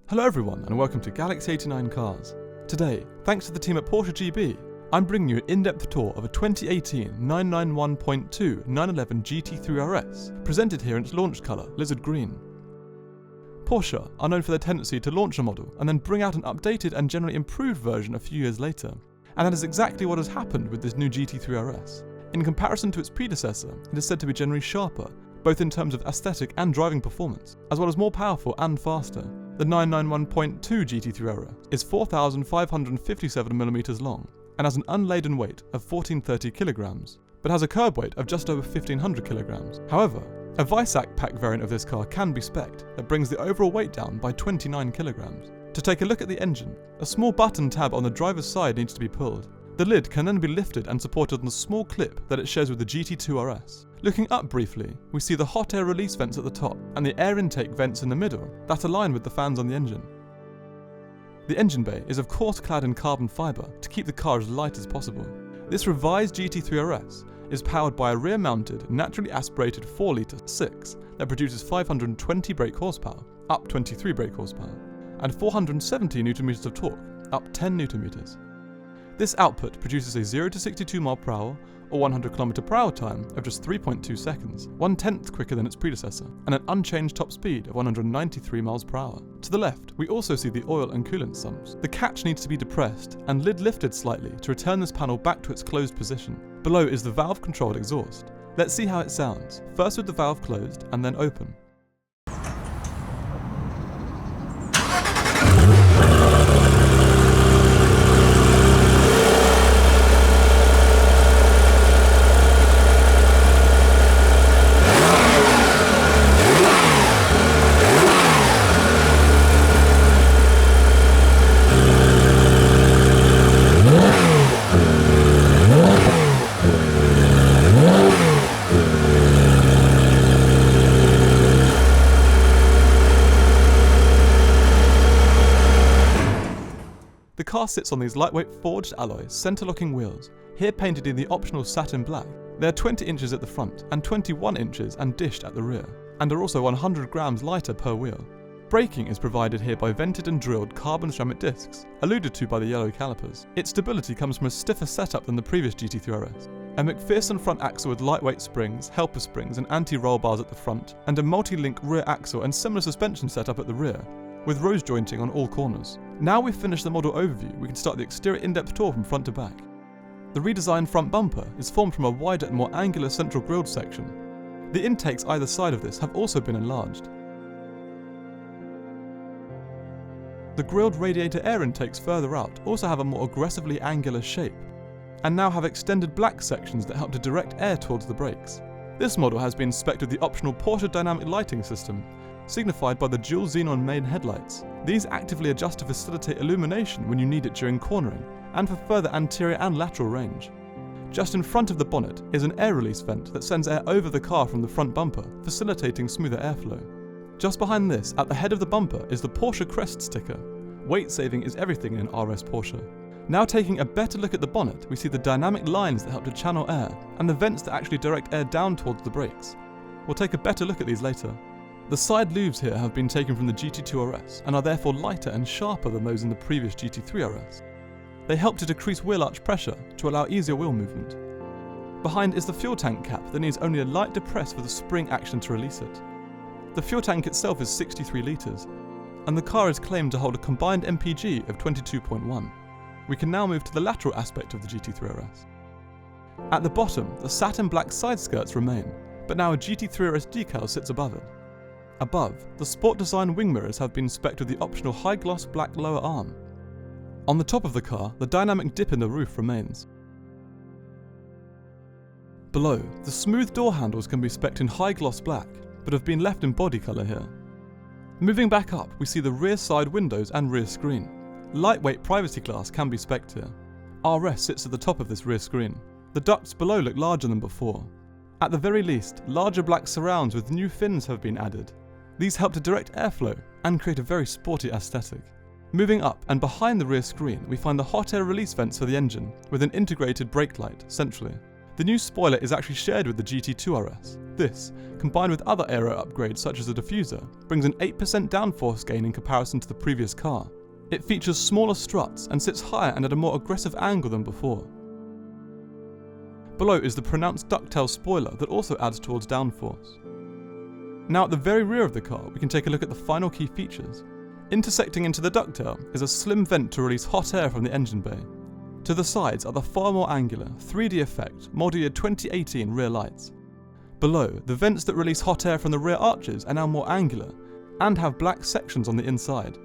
Hello everyone and welcome to Galaxy 89 Cars. Today, thanks to the team at Porsche GB, I'm bringing you an in-depth tour of a 2018 991.2 911 GT3 RS, presented here in its launch colour, lizard green. Porsche are known for their tendency to launch a model and then bring out an updated and generally improved version a few years later, and that is exactly what has happened with this new GT3 RS. In comparison to its predecessor, it is said to be generally sharper, both in terms of aesthetic and driving performance, as well as more powerful and faster. The 991.2 GT3 RS is 4,557mm long and has an unladen weight of 1430 kg, but has a curb weight of just over 1500 kg. However, a Visac pack variant of this car can be spec'd that brings the overall weight down by 29 kg. To take a look at the engine, a small button tab on the driver's side needs to be pulled. The lid can then be lifted and supported on the small clip that it shares with the GT2 RS. Looking up briefly, we see the hot air release vents at the top and the air intake vents in the middle that align with the fans on the engine. The engine bay is of course clad in carbon fibre to keep the car as light as possible. This revised GT3 RS is powered by a rear-mounted, naturally aspirated 4-litre 6 that produces 520 brake horsepower, up 23 brake horsepower, and 470 Nm of torque, up 10 Nm. This output produces a 0 to 62 mph or 100 km/h time of just 3.2 seconds, 1/10 quicker than its predecessor, and an unchanged top speed of 193 mph. To the left, we also see the oil and coolant sumps. The catch needs to be depressed and lid lifted slightly to return this panel back to its closed position. Below is the valve-controlled exhaust. Let's see how it sounds, first with the valve closed and then open. The car sits on these lightweight forged alloy centre-locking wheels, here painted in the optional satin black. They are 20 inches at the front and 21 inches and dished at the rear, and are also 100 grams lighter per wheel. Braking is provided here by vented and drilled carbon ceramic discs, alluded to by the yellow calipers. Its stability comes from a stiffer setup than the previous GT3 RS. A McPherson front axle with lightweight springs, helper springs and anti-roll bars at the front, and a multi-link rear axle and similar suspension setup at the rear, with rose jointing on all corners. Now we've finished the model overview, we can start the exterior in-depth tour from front to back. The redesigned front bumper is formed from a wider and more angular central grilled section. The intakes either side of this have also been enlarged. The grilled radiator air intakes further out also have a more aggressively angular shape, and now have extended black sections that help to direct air towards the brakes. This model has been spec'd with the optional Porsche dynamic lighting system, signified by the dual xenon main headlights. These actively adjust to facilitate illumination when you need it during cornering, and for further anterior and lateral range. Just in front of the bonnet is an air release vent that sends air over the car from the front bumper, facilitating smoother airflow. Just behind this, at the head of the bumper, is the Porsche crest sticker. Weight saving is everything in an RS Porsche. Now taking a better look at the bonnet, we see the dynamic lines that help to channel air, and the vents that actually direct air down towards the brakes. We'll take a better look at these later. The side loops here have been taken from the GT2 RS and are therefore lighter and sharper than those in the previous GT3 RS. They help to decrease wheel arch pressure to allow easier wheel movement. Behind is the fuel tank cap that needs only a light depress for the spring action to release it. The fuel tank itself is 63 litres, and the car is claimed to hold a combined MPG of 22.1. We can now move to the lateral aspect of the GT3 RS. At the bottom, the satin black side skirts remain, but now a GT3 RS decal sits above it. Above, the sport design wing mirrors have been spec'd with the optional high-gloss black lower arm. On the top of the car, the dynamic dip in the roof remains. Below, the smooth door handles can be spec'd in high-gloss black, but have been left in body colour here. Moving back up, we see the rear side windows and rear screen. Lightweight privacy glass can be spec'd here. RS sits at the top of this rear screen. The ducts below look larger than before. At the very least, larger black surrounds with new fins have been added. These help to direct airflow and create a very sporty aesthetic. Moving up and behind the rear screen, we find the hot air release vents for the engine with an integrated brake light centrally. The new spoiler is actually shared with the GT3 RS. This, combined with other aero upgrades such as the diffuser, brings an 8% downforce gain in comparison to the previous car. It features smaller struts and sits higher and at a more aggressive angle than before. Below is the pronounced ducktail spoiler that also adds towards downforce. Now at the very rear of the car, we can take a look at the final key features. Intersecting into the ducktail is a slim vent to release hot air from the engine bay. To the sides are the far more angular, 3D effect, model year 2018 rear lights. Below, the vents that release hot air from the rear arches are now more angular, and have black sections on the inside.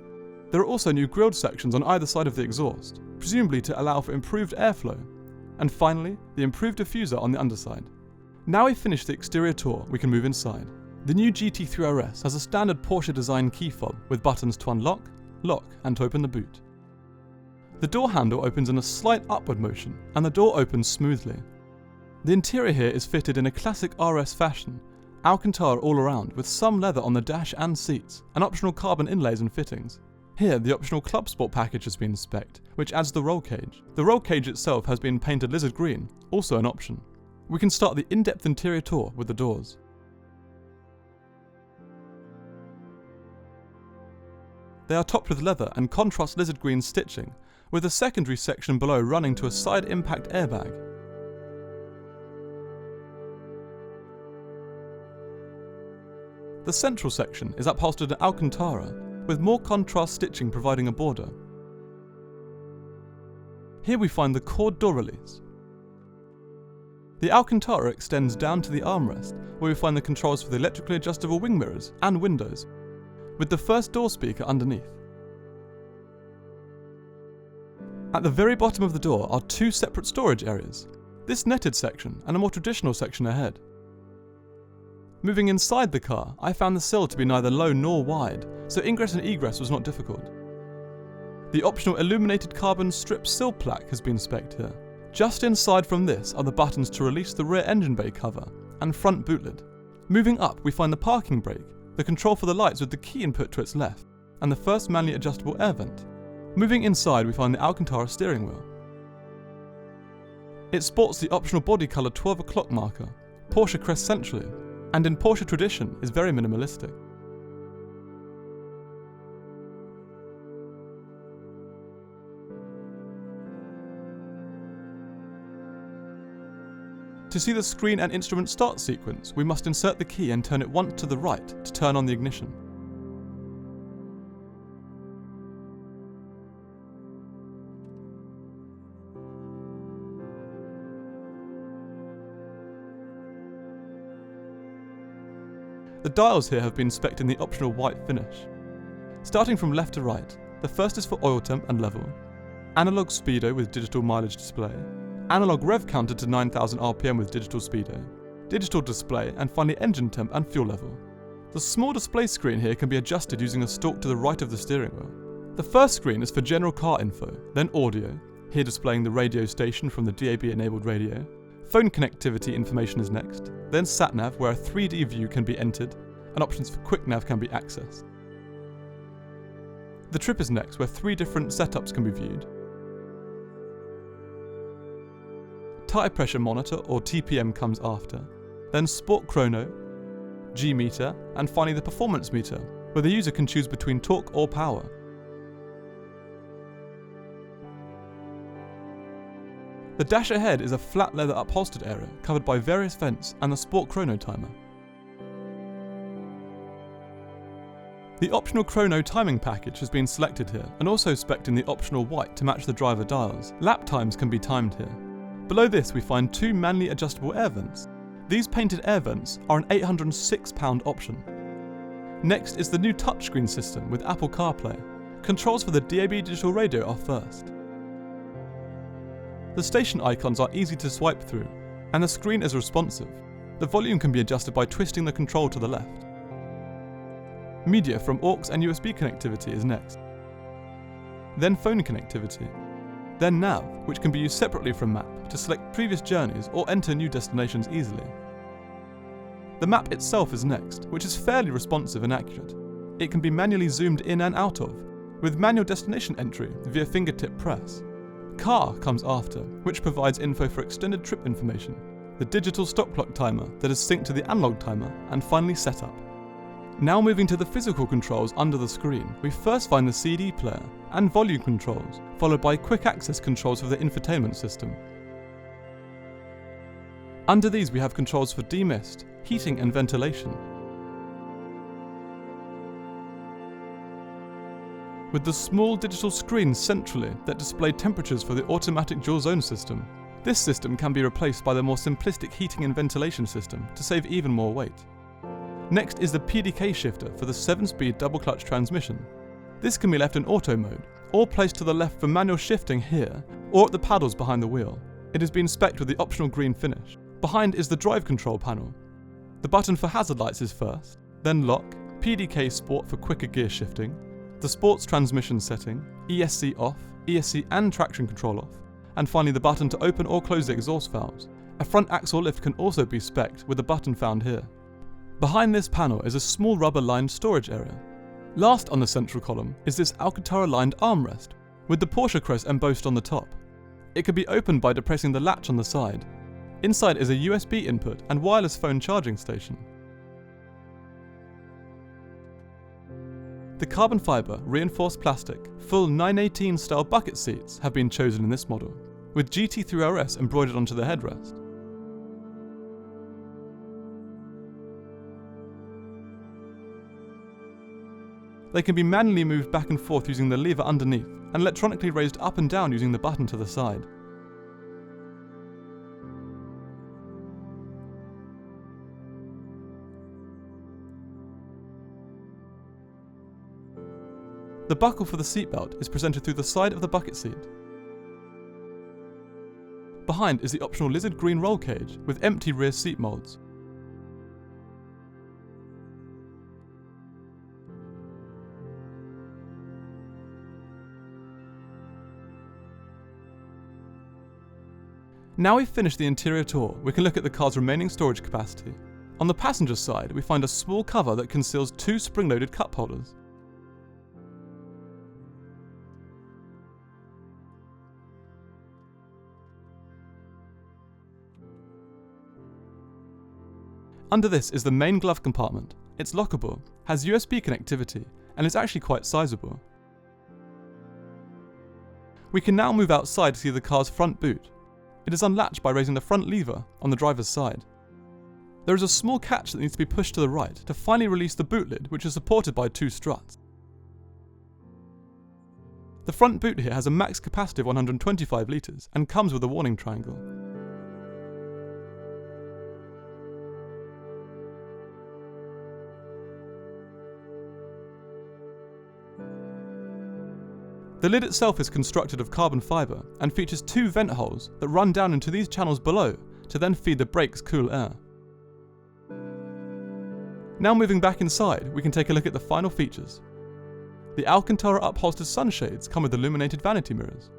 There are also new grilled sections on either side of the exhaust, presumably to allow for improved airflow. And finally, the improved diffuser on the underside. Now we've finished the exterior tour, we can move inside. The new GT3 RS has a standard Porsche design key fob with buttons to unlock, lock, and to open the boot. The door handle opens in a slight upward motion, and the door opens smoothly. The interior here is fitted in a classic RS fashion, Alcantara all around, with some leather on the dash and seats, and optional carbon inlays and fittings. Here, the optional Club Sport package has been spec'd, which adds the roll cage. The roll cage itself has been painted lizard green, also an option. We can start the in-depth interior tour with the doors. They are topped with leather and contrast lizard green stitching, with a secondary section below running to a side impact airbag. The central section is upholstered in Alcantara, with more contrast stitching providing a border. Here we find the cord door release. The Alcantara extends down to the armrest, where we find the controls for the electrically adjustable wing mirrors and windows, with the first door speaker underneath. At the very bottom of the door are two separate storage areas, this netted section and a more traditional section ahead. Moving inside the car, I found the sill to be neither low nor wide, so ingress and egress was not difficult. The optional illuminated carbon strip sill plaque has been spec'd here. Just inside from this are the buttons to release the rear engine bay cover and front boot lid. Moving up, we find the parking brake, the control for the lights with the key input to its left, and the first manually adjustable air vent. Moving inside, we find the Alcantara steering wheel. It sports the optional body colour 12 o'clock marker, Porsche crest centrally, and in Porsche tradition is very minimalistic. To see the screen and instrument start sequence, we must insert the key and turn it once to the right to turn on the ignition. The dials here have been spec'd in the optional white finish. Starting from left to right, the first is for oil temp and level, analog speedo with digital mileage display, analog rev counter to 9000 RPM with digital speedo, digital display, and finally engine temp and fuel level. The small display screen here can be adjusted using a stalk to the right of the steering wheel. The first screen is for general car info, then audio, here displaying the radio station from the DAB enabled radio. Phone connectivity information is next, then sat-nav where a 3D view can be entered and options for quick-nav can be accessed. The trip is next where 3 different setups can be viewed. Tyre pressure monitor or TPM comes after, then sport chrono, G-meter, and finally the performance meter, where the user can choose between torque or power. The dash ahead is a flat leather upholstered area covered by various vents and the sport chrono timer. The optional chrono timing package has been selected here and also spec'd in the optional white to match the driver dials. Lap times can be timed here. Below this we find 2 manually adjustable air vents. These painted air vents are an £806 option. Next is the new touchscreen system with Apple CarPlay. Controls for the DAB digital radio are first. The station icons are easy to swipe through, and the screen is responsive. The volume can be adjusted by twisting the control to the left. Media from aux and USB connectivity is next. Then phone connectivity. Then nav, which can be used separately from map to select previous journeys or enter new destinations easily. The map itself is next, which is fairly responsive and accurate. It can be manually zoomed in and out of, with manual destination entry via fingertip press. Car comes after, which provides info for extended trip information, the digital stop clock timer that is synced to the analog timer, and finally setup. Now moving to the physical controls under the screen, we first find the CD player and volume controls, followed by quick access controls for the infotainment system. Under these we have controls for demist, heating and ventilation. With the small digital screen centrally that display temperatures for the automatic dual zone system. This system can be replaced by the more simplistic heating and ventilation system to save even more weight. Next is the Pdk Shifter for the 7-speed double clutch transmission. This can be left in auto mode, or placed to the left for manual shifting here, or at the paddles behind the wheel. It has been spec'd with the optional green finish. Behind is the drive control panel. The button for hazard lights is first, then lock, Pdk Sport for quicker gear shifting, the sports transmission setting, ESC off, ESC and traction control off, and finally the button to open or close the exhaust valves. A front axle lift can also be spec'd with the button found here. Behind this panel is a small rubber-lined storage area. Last on the central column is this Alcantara-lined armrest, with the Porsche crest embossed on the top. It can be opened by depressing the latch on the side. Inside is a USB input and wireless phone charging station. The carbon fibre, reinforced plastic, full 918 style bucket seats have been chosen in this model, with GT3 RS embroidered onto the headrest. They can be manually moved back and forth using the lever underneath, and electronically raised up and down using the button to the side. The buckle for the seatbelt is presented through the side of the bucket seat. Behind is the optional lizard green roll cage with empty rear seat moulds. Now we've finished the interior tour, we can look at the car's remaining storage capacity. On the passenger side, we find a small cover that conceals 2 spring-loaded cup holders. Under this is the main glove compartment. It's lockable, has USB connectivity, and is actually quite sizable. We can now move outside to see the car's front boot. It is unlatched by raising the front lever on the driver's side. There is a small catch that needs to be pushed to the right to finally release the boot lid, which is supported by 2 struts. The front boot here has a max capacity of 125 litres and comes with a warning triangle. The lid itself is constructed of carbon fibre and features 2 vent holes that run down into these channels below to then feed the brakes cool air. Now moving back inside, we can take a look at the final features. The Alcantara upholstered sunshades come with illuminated vanity mirrors.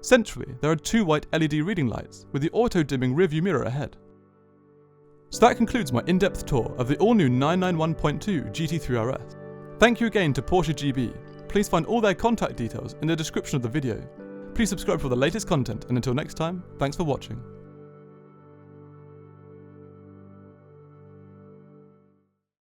Centrally, there are 2 white LED reading lights with the auto-dimming rearview mirror ahead. So that concludes my in-depth tour of the all-new 991.2 GT3 RS. Thank you again to Porsche GB. Please find all their contact details in the description of the video. Please subscribe for the latest content, and until next time, thanks for watching.